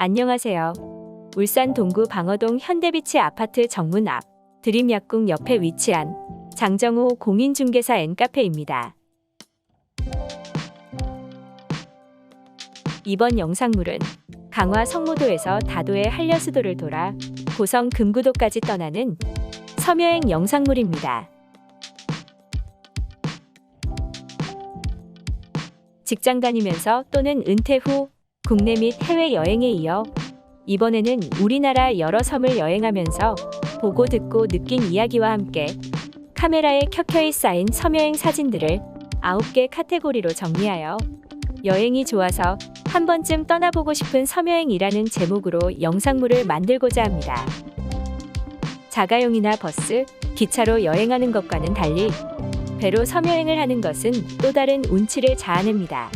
안녕하세요. 울산 동구 방어동 현대비치 아파트 정문 앞 드림약국 옆에 위치한 장정호 공인중개사 N카페입니다. 이번 영상물은 강화 성모도에서 다도의 한려수도를 돌아 고성 금구도까지 떠나는 섬여행 영상물입니다. 직장 다니면서 또는 은퇴 후 국내 및 해외 여행에 이어 이번에는 우리나라 여러 섬을 여행하면서 보고 듣고 느낀 이야기와 함께 카메라에 켜켜이 쌓인 섬여행 사진들을 9개 카테고리로 정리하여 여행이 좋아서 한 번쯤 떠나보고 싶은 섬여행이라는 제목으로 영상물을 만들고자 합니다. 자가용이나 버스, 기차로 여행하는 것과는 달리 배로 섬여행을 하는 것은 또 다른 운치를 자아냅니다.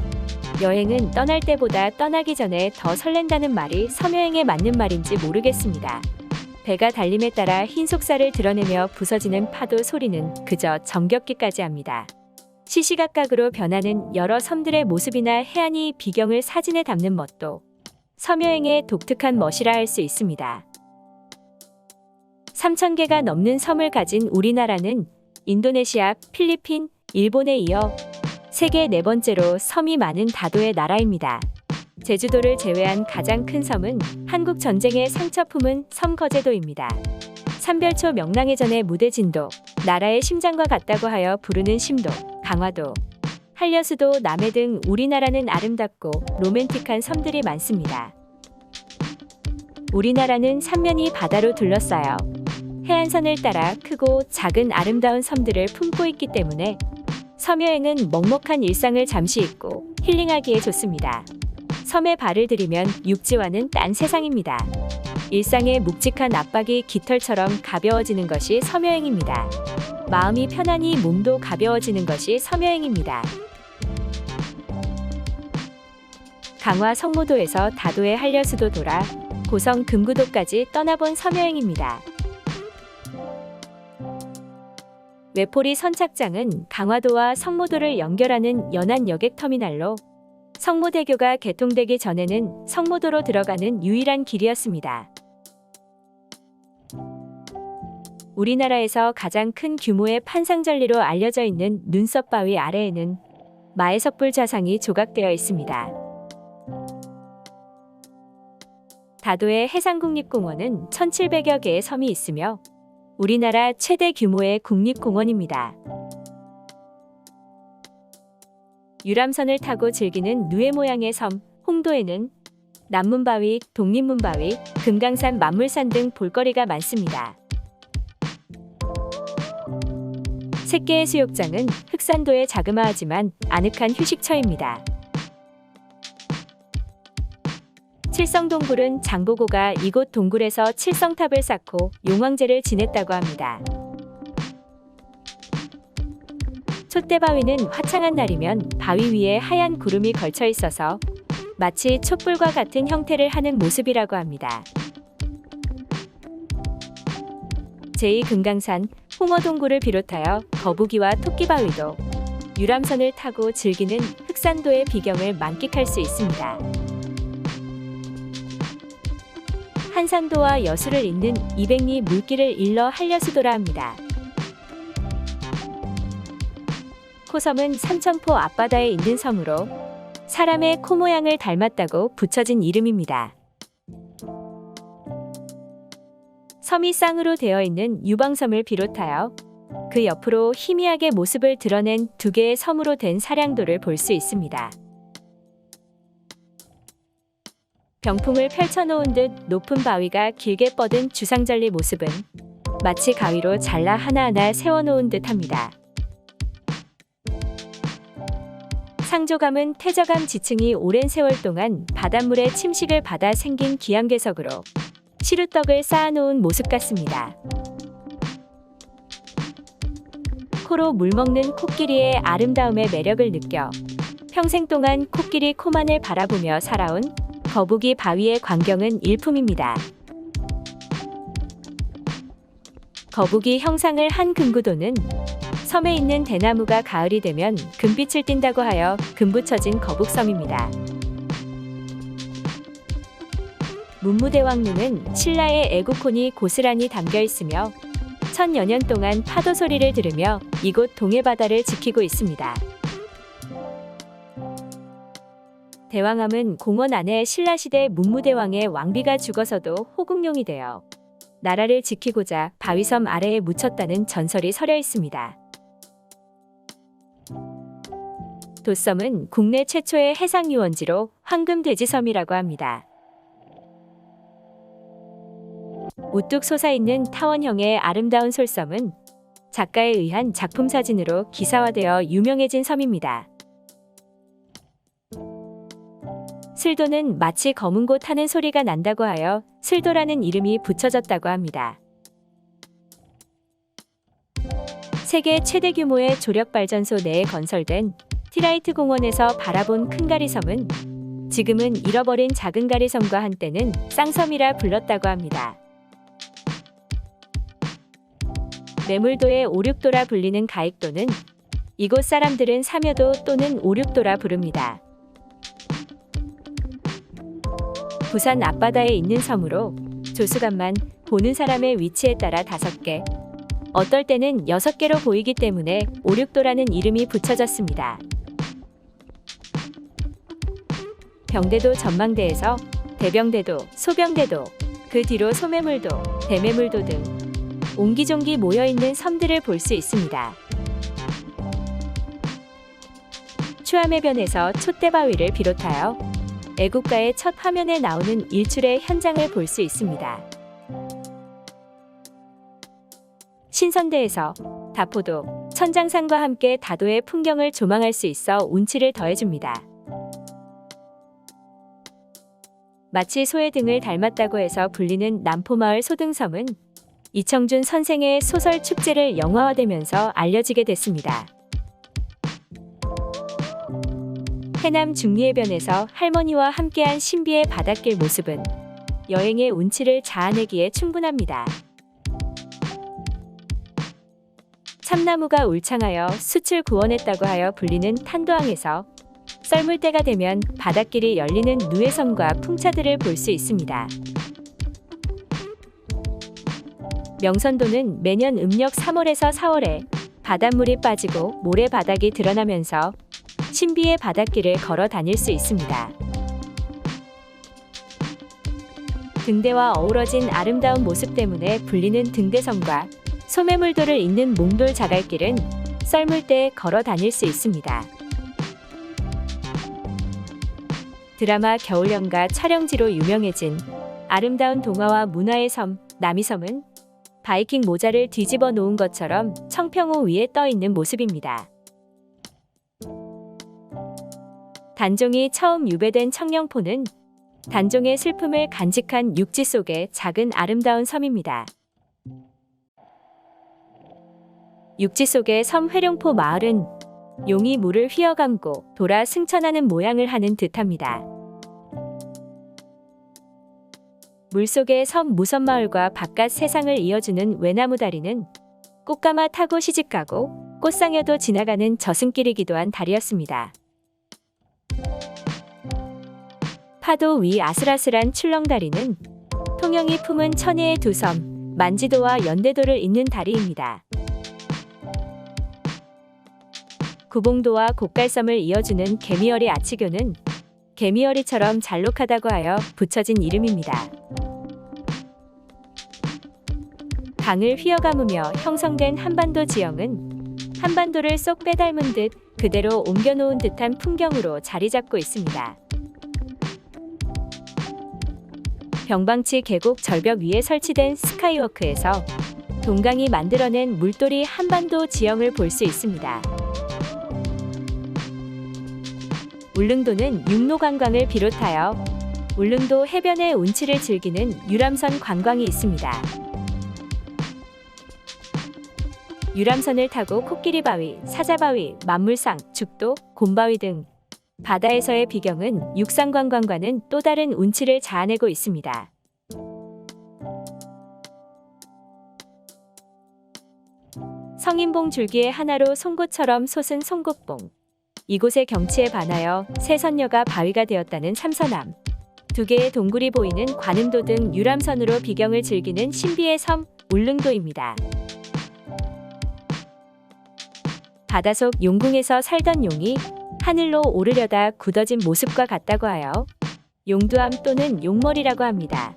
여행은 떠날 때보다 떠나기 전에 더 설렌다는 말이 섬여행에 맞는 말인지 모르겠습니다. 배가 달림에 따라 흰 속살을 드러내며 부서지는 파도 소리는 그저 정겹기까지 합니다. 시시각각으로 변하는 여러 섬들의 모습이나 해안이 비경을 사진에 담는 멋도 섬여행의 독특한 멋이라 할 수 있습니다. 3,000개가 넘는 섬을 가진 우리나라는 인도네시아, 필리핀, 일본에 이어 세계 4번째로 섬이 많은 다도의 나라입니다. 제주도를 제외한 가장 큰 섬은 한국 전쟁의 상처 품은 섬 거제도입니다. 삼별초 명랑해전의 무대진도, 나라의 심장과 같다고 하여 부르는 심도, 강화도, 한려수도, 남해 등 우리나라는 아름답고 로맨틱한 섬들이 많습니다. 우리나라는 삼면이 바다로 둘러싸여 해안선을 따라 크고 작은 아름다운 섬들을 품고 있기 때문에 섬여행은 먹먹한 일상을 잠시 잊고 힐링하기에 좋습니다. 섬에 발을 들이면 육지와는 딴 세상입니다. 일상의 묵직한 압박이 깃털처럼 가벼워지는 것이 섬여행입니다. 마음이 편안히 몸도 가벼워지는 것이 섬여행입니다. 강화 성모도에서 다도의 한려수도 돌아 고성 금구도까지 떠나본 섬여행입니다. 외포리 선착장은 강화도와 성모도를 연결하는 연안 여객터미널로 성모대교가 개통되기 전에는 성모도로 들어가는 유일한 길이었습니다. 우리나라에서 가장 큰 규모의 판상전리로 알려져 있는 눈썹바위 아래에는 마에석불 좌상이 조각되어 있습니다. 다도의 해상국립공원은 1,700여 개의 섬이 있으며 우리나라 최대 규모의 국립공원입니다. 유람선을 타고 즐기는 누에 모양의 섬 홍도에는 남문바위, 독립문바위, 금강산, 만물산 등 볼거리가 많습니다. 새끼의 수욕장은 흑산도의 자그마하지만 아늑한 휴식처입니다. 칠성동굴은 장보고가 이곳 동굴에서 칠성탑을 쌓고 용왕제를 지냈다고 합니다. 촛대바위는 화창한 날이면 바위 위에 하얀 구름이 걸쳐 있어서 마치 촛불과 같은 형태를 하는 모습이라고 합니다. 제2금강산 홍어동굴을 비롯하여 거북이와 토끼바위도 유람선을 타고 즐기는 흑산도의 비경을 만끽할 수 있습니다. 한산도와 여수를 잇는 200리 물길을 일러 한려수도라 합니다. 코섬은 삼천포 앞바다에 있는 섬으로 사람의 코 모양을 닮았다고 붙여진 이름입니다. 섬이 쌍으로 되어 있는 유방섬을 비롯하여 그 옆으로 희미하게 모습을 드러낸 2개의 섬으로 된 사량도를 볼 수 있습니다. 병풍을 펼쳐놓은 듯 높은 바위가 길게 뻗은 주상절리 모습은 마치 가위로 잘라 하나하나 세워놓은 듯 합니다. 상조감은 퇴저감 지층이 오랜 세월 동안 바닷물의 침식을 받아 생긴 기암괴석으로 시루떡을 쌓아놓은 모습 같습니다. 코로 물먹는 코끼리의 아름다움의 매력을 느껴 평생 동안 코끼리 코만을 바라보며 살아온 거북이 바위의 광경은 일품입니다. 거북이 형상을 한 금구도는 섬에 있는 대나무가 가을이 되면 금빛을 띈다고 하여 금붙여진 거북섬입니다. 문무대왕릉은 신라의 애국혼이 고스란히 담겨 있으며 천여 년 동안 파도 소리를 들으며 이곳 동해바다를 지키고 있습니다. 대왕암은 공원 안에 신라시대 문무대왕의 왕비가 죽어서도 호국용이 되어 나라를 지키고자 바위섬 아래에 묻혔다는 전설이 서려 있습니다. 돛섬은 국내 최초의 해상유원지로 황금돼지섬이라고 합니다. 우뚝 솟아있는 타원형의 아름다운 솔섬은 작가에 의한 작품 사진으로 기사화되어 유명해진 섬입니다. 슬도는 마치 검은 고 타는 소리가 난다고 하여 슬도라는 이름이 붙여졌다고 합니다. 세계 최대 규모의 조력발전소 내에 건설된 티라이트 공원에서 바라본 큰가리섬은 지금은 잃어버린 작은가리섬과 한때는 쌍섬이라 불렀다고 합니다. 매물도의 오륙도라 불리는 가익도는 이곳 사람들은 사며도 또는 오륙도라 부릅니다. 부산 앞바다에 있는 섬으로 조수간만 보는 사람의 위치에 따라 5개, 어떨 때는 6개로 보이기 때문에 오륙도라는 이름이 붙여졌습니다. 병대도 전망대에서 대병대도, 소병대도, 그 뒤로 소매물도, 대매물도 등 옹기종기 모여있는 섬들을 볼 수 있습니다. 추암해변에서 촛대바위를 비롯하여 애국가의 첫 화면에 나오는 일출의 현장을 볼 수 있습니다. 신선대에서 다포도, 천장산과 함께 다도의 풍경을 조망할 수 있어 운치를 더해줍니다. 마치 소의 등을 닮았다고 해서 불리는 남포마을 소등섬은 이청준 선생의 소설 축제를 영화화되면서 알려지게 됐습니다. 해남 중리해변에서 할머니와 함께한 신비의 바닷길 모습은 여행의 운치를 자아내기에 충분합니다. 참나무가 울창하여 숯을 구워냈다고 하여 불리는 탄도항에서 썰물 때가 되면 바닷길이 열리는 누에섬과 풍차들을 볼 수 있습니다. 명선도는 매년 음력 3월에서 4월에 바닷물이 빠지고 모래바닥이 드러나면서 신비의 바닷길을 걸어 다닐 수 있습니다. 등대와 어우러진 아름다운 모습 때문에 불리는 등대섬과 소매물도를 잇는 몽돌 자갈길은 썰물대에 걸어 다닐 수 있습니다. 드라마 겨울연가 촬영지로 유명해진 아름다운 동화와 문화의 섬 남이섬은 바이킹 모자를 뒤집어 놓은 것처럼 청평호 위에 떠 있는 모습입니다. 단종이 처음 유배된 청령포는 단종의 슬픔을 간직한 육지 속의 작은 아름다운 섬입니다. 육지 속의 섬 회룡포 마을은 용이 물을 휘어감고 돌아 승천하는 모양을 하는 듯합니다. 물속의 섬 무섬마을과 바깥 세상을 이어주는 외나무 다리는 꽃가마 타고 시집가고 꽃상여도 지나가는 저승길이기도 한 다리였습니다. 파도 위 아슬아슬한 출렁다리는 통영이 품은 천혜의 두 섬, 만지도와 연대도를 잇는 다리입니다. 구봉도와 곡갈섬을 이어주는 개미어리 아치교는 개미어리처럼 잘록하다고 하여 붙여진 이름입니다. 강을 휘어감으며 형성된 한반도 지형은 한반도를 쏙 빼닮은 듯 그대로 옮겨놓은 듯한 풍경으로 자리 잡고 있습니다. 병방치 계곡 절벽 위에 설치된 스카이워크에서 동강이 만들어낸 물돌이 한반도 지형을 볼 수 있습니다. 울릉도는 육로 관광을 비롯하여 울릉도 해변의 운치를 즐기는 유람선 관광이 있습니다. 유람선을 타고 코끼리바위, 사자바위, 만물상, 죽도, 곰바위 등 바다에서의 비경은 육상관광과는 또 다른 운치를 자아내고 있습니다. 성인봉 줄기의 하나로 송곳처럼 솟은 송곳봉. 이곳의 경치에 반하여 새 선녀가 바위가 되었다는 삼서남. 두 개의 동굴이 보이는 관음도 등 유람선으로 비경을 즐기는 신비의 섬 울릉도입니다. 바다속 용궁에서 살던 용이 하늘로 오르려다 굳어진 모습과 같다고 하여 용두암 또는 용머리라고 합니다.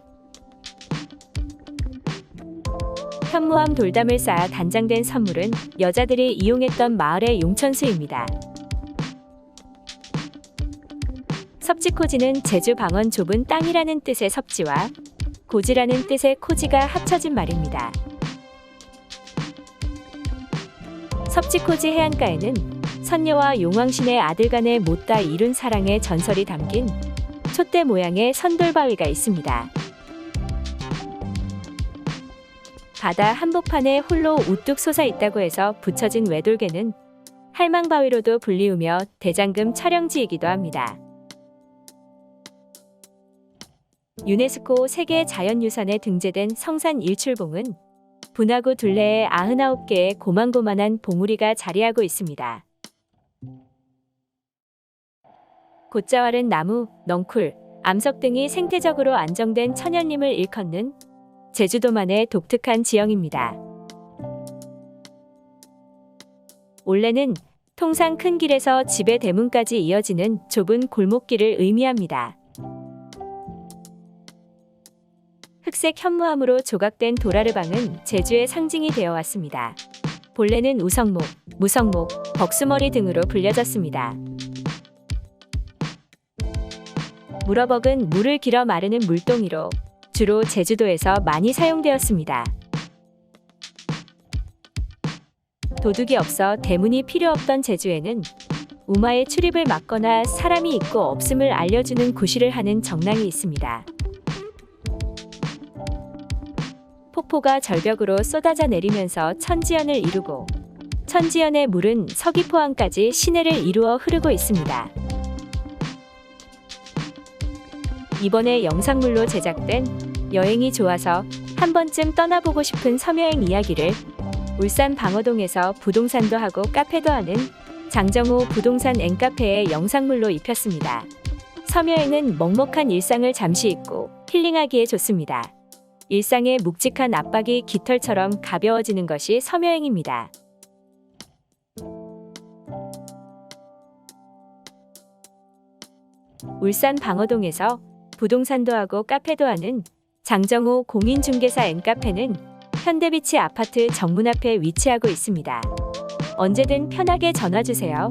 현무암 돌담을 쌓아 단장된 선물은 여자들이 이용했던 마을의 용천수입니다. 섭지코지는 제주 방언 좁은 땅이라는 뜻의 섭지와 고지라는 뜻의 코지가 합쳐진 말입니다. 섭지코지 해안가에는 선녀와 용왕신의 아들 간의 못다 이룬 사랑의 전설이 담긴 촛대 모양의 선돌바위가 있습니다. 바다 한복판에 홀로 우뚝 솟아 있다고 해서 붙여진 외돌개는 할망바위로도 불리우며 대장금 촬영지이기도 합니다. 유네스코 세계 자연유산에 등재된 성산 일출봉은 분화구 둘레에 99개의 고만고만한 봉우리가 자리하고 있습니다. 곧자왈은 나무, 넝쿨, 암석 등이 생태적으로 안정된 천연림을 일컫는 제주도만의 독특한 지형입니다. 올레는 통상 큰 길에서 집의 대문까지 이어지는 좁은 골목길을 의미합니다. 흑색 현무암으로 조각된 도라르방은 제주의 상징이 되어 왔습니다. 본래는 우성목, 무성목, 벅수머리 등으로 불려졌습니다. 물어벅은 물을 길어 마르는 물동이로 주로 제주도에서 많이 사용되었습니다. 도둑이 없어 대문이 필요 없던 제주에는 우마의 출입을 막거나 사람이 있고 없음을 알려주는 구실을 하는 정랑이 있습니다. 폭포가 절벽으로 쏟아져 내리면서 천지연을 이루고 천지연의 물은 서귀포항까지 시내를 이루어 흐르고 있습니다. 이번에 영상물로 제작된 여행이 좋아서 한 번쯤 떠나보고 싶은 섬여행 이야기를 울산 방어동에서 부동산도 하고 카페도 하는 장정호 부동산 앤카페의 영상물로 입혔습니다. 섬여행은 먹먹한 일상을 잠시 잊고 힐링하기에 좋습니다. 일상의 묵직한 압박이 깃털처럼 가벼워지는 것이 섬여행입니다. 울산 방어동에서 부동산도 하고 카페도 하는 장정호 공인중개사 앤카페는 현대비치 아파트 정문 앞에 위치하고 있습니다. 언제든 편하게 전화주세요.